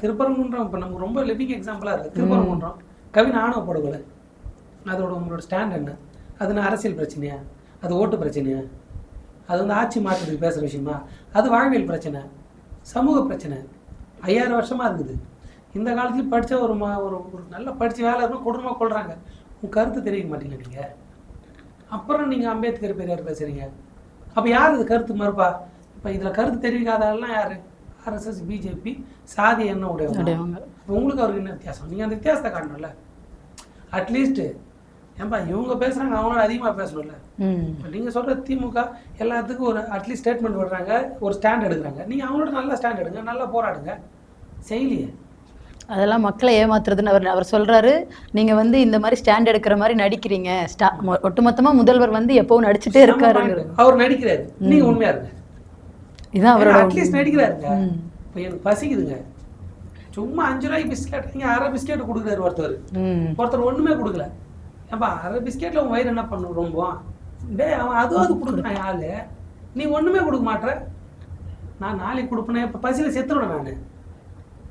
திருப்பரங்குன்றம் இப்போ நமக்கு ரொம்ப லிவிங் எக்ஸாம்பிளாக இருக்குது. திருப்பரங்குன்றம் கவின் ஆணவ படுகொலை, அதோட உங்களோட ஸ்டாண்ட் என்ன? அது நான் அரசியல் பிரச்சனையா? அது ஓட்டு பிரச்சனையா? அது வந்து ஆட்சி மாற்றத்துக்கு பேசுகிற விஷயமா? அது வாழ்வியல் பிரச்சனை, சமூக பிரச்சனை. 5000 வருஷமாக இருக்குது. இந்த காலத்துலேயும் படித்த ஒரு ஒரு நல்ல படித்த வேலை இருக்கும், கொடூரமாக கொள்கிறாங்க. உங்கள் கருத்து தெரிவிக்க மாட்டீங்க நீங்கள். அப்புறம் நீங்கள் அம்பேத்கர் பெரியார் பேசுகிறீங்க. அப்போ யார் இது கருத்து மறுப்பா? இப்போ இதில் கருத்து தெரிவிக்காதெல்லாம் யார்? RSS, பிஜேபி, சாதி என்ன உடையவங்க. இப்போ உங்களுக்கு அவருக்கு என்ன வித்தியாசம்? நீங்கள் அந்த வித்தியாசத்தை காட்டணும்ல. அட்லீஸ்ட்டு ஏன்பா இவங்க பேசுகிறாங்க, அவங்களோட அதிகமாக பேசணும்ல. இப்போ நீங்கள் சொல்கிற திமுக எல்லாத்துக்கும் ஒரு அட்லீஸ்ட் ஸ்டேட்மெண்ட் விடுறாங்க, ஒரு ஸ்டாண்ட் எடுக்கிறாங்க. நீங்கள் அவங்களோட நல்ல ஸ்டாண்ட் எடுங்க, நல்லா போராடுங்க. செய்யலையே. அதெல்லாம் மக்களை ஏமாத்துறதுன்னு அவர் சொல்றாரு. நீங்க வந்து இந்த மாதிரி ஸ்டாண்ட் எடுக்கிற மாதிரி நடிக்கிறீங்க. ஒட்டுமொத்தமா முதல்வர் வந்து எப்பவும் நடிச்சுட்டே இருக்காரு. அவர் நடிக்கிறாரு, நீங்க உண்மையா இருங்க. இதான் அவரோட அட்லீஸ்ட் நடிக்கிறாருங்க. இப்போ எனக்கு பசிக்குதுங்க, சும்மா 5 ரூபாய்க்கு பிஸ்கெட், நீங்க அரை பிஸ்கெட் கொடுக்குறாரு ஒருத்தர் ஒண்ணுமே கொடுக்கல. ஏன்பா அரை பிஸ்கெட்ல உன் வயிறு என்ன பண்ணும்? ரொம்ப அவன் அதுவாது கொடுக்குறான் ஆளு, நீ ஒண்ணுமே கொடுக்க மாட்டேற. நான் நாளைக்கு கொடுப்பேன், இப்போ பசியில செத்துருவேன் நான்.